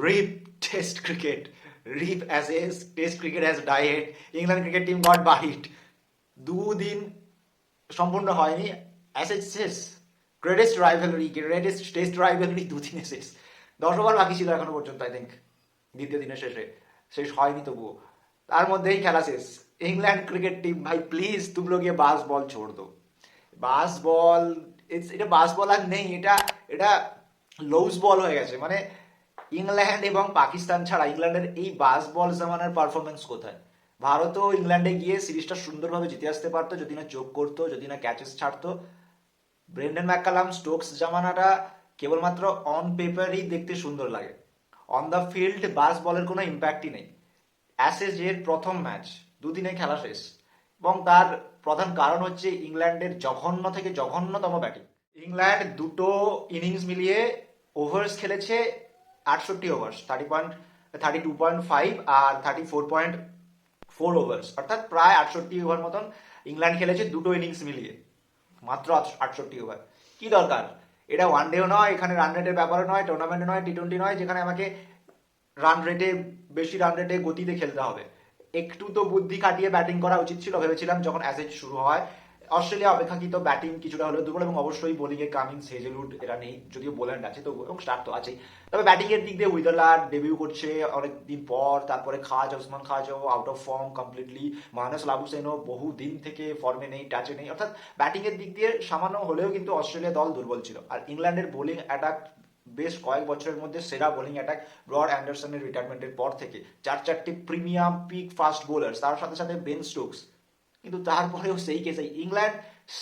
RIP Test cricket. RIP as is, Test cricket has died. England cricket team got buried. দুদিন সম্পূর্ণ হয়নি, অ্যাসেজ শেষ। Greatest rivalry, greatest test rivalry দুদিনে শেষ। 10 over বাকি ছিল এখনো পর্যন্ত, আই থিঙ্ক দ্বিতীয় দিনের শেষে শেষ হয়নি তবুও। তার মধ্যেই খেলা শেষ। ইংল্যান্ড ক্রিকেট টিম ভাই প্লিজ তুম লোগ ये बास बॉल छोड़ दो। বাস বল, এটা বাস বল আর নেই, এটা এটা লুজ বল হয়ে গেছে। মানে ইংল্যান্ড এবং পাকিস্তান ছাড়া ইংল্যান্ডের এই বাস বল জামানার পারফরমেন্স কোথায়? ভারতও ইংল্যান্ডে গিয়ে সিরিজটা সুন্দরভাবে জিতে আসতে পারতো যদি না চোখ করতো, যদি না ক্যাচেস ছাড়তো। ব্রেন্ডন ম্যাককালাম স্টোকস জামানাটা কেবলমাত্র অন পেপারই দেখতে সুন্দর লাগে, অন দ্য ফিল্ড বাস বলের কোনো ইম্প্যাক্টই নেই। অ্যাশেজের প্রথম ম্যাচ দুদিনে খেলা শেষ, এবং তার প্রধান কারণ হচ্ছে ইংল্যান্ডের জঘন্য থেকে জঘন্যতম ব্যাটিং। ইংল্যান্ড দুটো ইনিংস মিলিয়ে ওভার্স খেলেছে 68 ওভার্স, 32.5 আর 34.4 ওভার্স, অর্থাৎ প্রায় 68 ওভার মতন ইংল্যান্ড খেলেছে দুটো ইনিংস মিলিয়ে, মাত্র 68 ওভার। কি দরকার? এটা ওয়ান ডেও নয়, এখানে রান রেটের ব্যাপারও নয়, টুর্নামেন্ট নয়, টি-20 নয়, যেখানে আমাকে রান রেটে বেশি রান রেটে গতিতে খেলতে হবে। একটু তো বুদ্ধি খাটিয়ে ব্যাটিং করা উচিত ছিল। ভেবেছিলাম যখন অ্যাসেজ শুরু হয় অস্ট্রেলিয়া অপেক্ষাকৃত ব্যাটিং কিছুটা হলেও দুর্বল, এবং অবশ্যই বোলিং এ কামিন্স, হেজেলউড এরা নেই, যদিও বোল্যান্ড আছে তবু, এবং স্টার্ট তো আছেই। তবে ব্যাটিং এর দিক দিয়ে উইদারল্যান্ড ডেবিউ করছে অনেক দিন পর, তারপরে Usman Khawaja out of form completely, Marnus লাবুসেনও বহু দিন থেকে ফর্মে নেই, টাচে নেই। অর্থাৎ ব্যাটিং এর দিক দিয়ে সামান্য হলেও কিন্তু অস্ট্রেলিয়া দল দুর্বল ছিল। আর ইংল্যান্ডের বোলিং অ্যাটাক বেশ কয়েক বছরের মধ্যে সেরা বোলিং অ্যাটাক ব্রড অ্যান্ডারসনের রিটায়ারমেন্টের পর থেকে। 4-4টে প্রিমিয়াম পিক ফাস্ট বোলার, তার সাথে সাথে বেন স্টোকস। কিন্তু তারপরেও সেই কেসে ইংল্যান্ড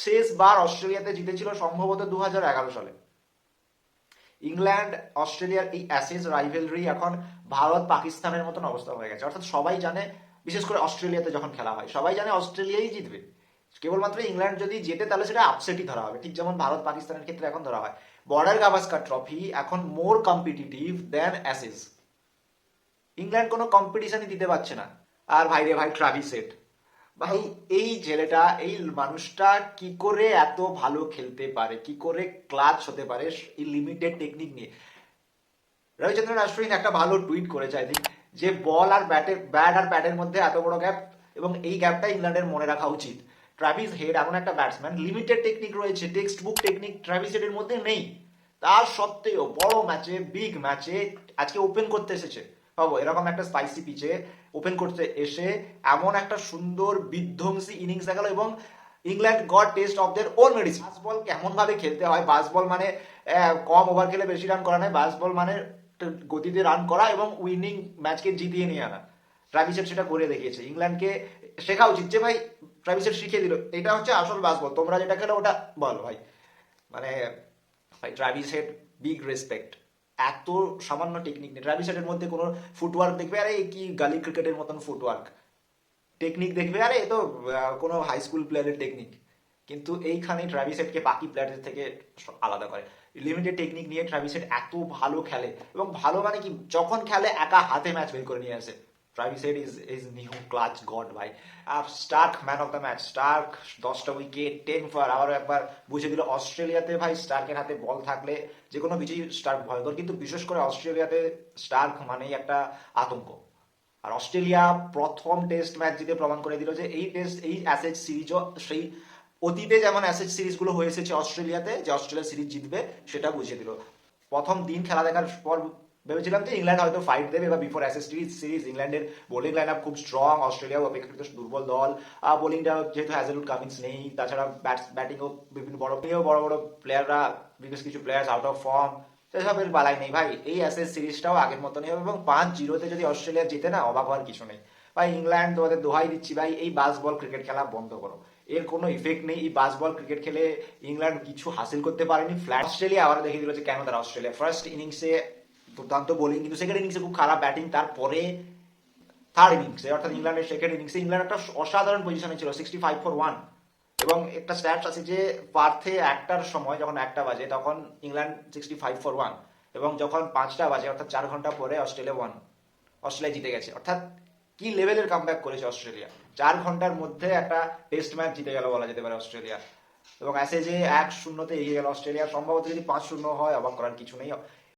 শেষবার অস্ট্রেলিয়াতে জিতেছিল সম্ভবত 2011 সালে। ইংল্যান্ড অস্ট্রেলিয়ার এই অ্যাসেজ রাইভেলরি এখন ভারত পাকিস্তানের মতন অবস্থা হয়ে গেছে। অর্থাৎ সবাই জানে, বিশেষ করে অস্ট্রেলিয়াতে যখন খেলা হয় সবাই জানে অস্ট্রেলিয়াই জিতবে। কেবলমাত্র ইংল্যান্ড যদি জেতে তাহলে সেটা আপসেটই ধরা হবে, ঠিক যেমন ভারত পাকিস্তানের ক্ষেত্রে এখন ধরা হয়। বর্ডার গাভাস্কার ট্রফি এখন মোর কম্পিটিটিভ দেন অ্যাসেজ। ইংল্যান্ড কোনো কম্পিটিশনই দিতে পারছে না। আর ভাই রে ভাই, ট্রাভিস হেড ভাই, এই ছেলেটা, এই মানুষটা কি করে এত ভালো খেলতে পারে, কি করে ক্লাচ হতে পারে এই লিমিটেড টেকনিক নিয়ে? রবিচন্দ্রন অশ্বিন একটা ভালো টুইট করেছে আই থিঙ্ক, যে বল আর ব্যাট আর ব্যাটের মধ্যে এত বড় গ্যাপ, এবং এই গ্যাপটা ইংল্যান্ডের মনে রাখা উচিত। ট্রাভিস হেড এমন একটা ব্যাটসম্যান, লিমিটেড টেকনিক রয়েছে, টেক্সট বুক টেকনিক ট্রাভিস হেডের মধ্যে নেই। তার সত্ত্বেও বড় ম্যাচে, বিগ ম্যাচে আজকে ওপেন করতে এসেছে, পাবো এরকম একটা স্পাইসি পিচে ওপেন করতে এসে এমন একটা সুন্দর বিধ্বংসী ইনিংস দেখালো, এবং England got taste of their own medicine. Bazball কেমন ভাবে খেলতে হয়, বাস বল মানে কম ওভার খেলে বেশি রান করা নয়, বাস বল মানে গতিতে রান করা এবং উইনিং ম্যাচকে জিতিয়ে নিয়ে আনা। ট্রাভিস হেড সেটা করে দেখিয়েছে। ইংল্যান্ডকে শেখা উচিত যে ভাই, ট্রাভিস হেড শিখিয়ে দিল এটা হচ্ছে আসল বাস বল, তোমরা যেটা খেলো ওটা বলো ভাই। মানে ভাই ট্রাভিস হেড, বিগ রেসপেক্ট। এত সামান্য টেকনিক নেই ট্রাভিস হেডের মধ্যে, কোনো ফুটওয়ার্ক দেখবে আরে কি গালি ক্রিকেটের মতন ফুটওয়ার্ক, টেকনিক দেখবে আরে এ তো কোনো হাই স্কুল প্লেয়ারের টেকনিক। কিন্তু এইখানে ট্রাভিস হেডকে বাকি প্লেয়ারদের থেকে আলাদা করে। লিমিটেড টেকনিক নিয়ে ট্রাভিস হেড এত ভালো খেলে, এবং ভালো মানে কি, যখন খেলে একা হাতে ম্যাচ বের করে নিয়ে আসে। Travis Head is new clutch god ভাই। আর Starc man of the match, Starc 10টা উইকেট, 10 ফর, আবারও একবার বুঝে দিল অস্ট্রেলিয়াতে ভাই স্টার্কের হাতে বল থাকলে যে কোনো পিচেই স্টার্ক ভয়ঙ্কর, কিন্তু বিশেষ করে অস্ট্রেলিয়াতে স্টার্ক মানেই একটা আতঙ্ক। আর অস্ট্রেলিয়া প্রথম টেস্ট ম্যাচ জিতে প্রমাণ করে দিল যে এই অ্যাসেজ সিরিজও সেই অতীতে যেমন অ্যাসেজ সিরিজগুলো হয়ে এসেছে অস্ট্রেলিয়াতে, যে অস্ট্রেলিয়া সিরিজ জিতবে সেটা বুঝিয়ে দিল। প্রথম দিন খেলা দেখার পর ভেবেছিলাম যে ইংল্যান্ড হয়তো ফাইট দেবে, বা বিফোর অ্যাসেজ সিরিজ ইংল্যান্ডের বোলিং লাইন আপ খুব স্ট্রং, অস্ট্রেলিয়াও অপেক্ষাকৃত দুর্বল দল। বোলিংটা যেহেতু হ্যাজেলউড কামিন্স নেই, তাছাড়া ব্যাটিংও বিভিন্ন বড় বড় প্লেয়াররা, বিশেষ কিছু প্লেয়ার্স আউট অফ ফর্ম, সেসবের বালাই নেই ভাই। এই অ্যাসেজ সিরিজটাও আগের মতনই হবে, এবং 5-0 যদি অস্ট্রেলিয়া জিতে না, অবাক হওয়ার কিছু নেই ভাই। ইংল্যান্ড তোমাদের দোহাই দিচ্ছি ভাই, এই বাস বল ক্রিকেট খেলা বন্ধ করো, এর কোনো ইফেক্ট নেই। এই বাস বল ক্রিকেট খেলে ইংল্যান্ড কিছু হাসিল করতে পারেনি। ফ্ল্যাট অস্ট্রেলিয়া আবার দেখিয়ে দিল যে কেন তারা অস্ট্রেলিয়া। ফার্স্ট ইনিংসে দুর্দান্ত বোলিং, কিন্তু সেকেন্ড ইনিংসে খুব খারাপ ব্যাটিং। তারপরে থার্ড ইনিংসে, অর্থাৎ ইংল্যান্ডের সেকেন্ড ইনিংসে ইংল্যান্ড একটা অসাধারণ পজিশনে ছিল, 65 ফর 1। এবং একটা স্ট্যাটস আছে যে পার্থে একটার সময়, যখন 1টা বাজে তখন ইংল্যান্ড 65 ফর 1, এবং যখন 5টা বাজে অর্থাৎ 4 ঘন্টা পরে অস্ট্রেলিয়া জিতে গেছে। অর্থাৎ কি লেভেলের কামব্যাক করেছে অস্ট্রেলিয়া, 4 ঘন্টার মধ্যে একটা টেস্ট ম্যাচ জিতে গেল বলা যেতে পারে অস্ট্রেলিয়া। এবং অ্যাসে যে 1-0 এগিয়ে গেল অস্ট্রেলিয়া, সম্ভবত যদি 5-0 হয় অবাক করার কিছু নেই।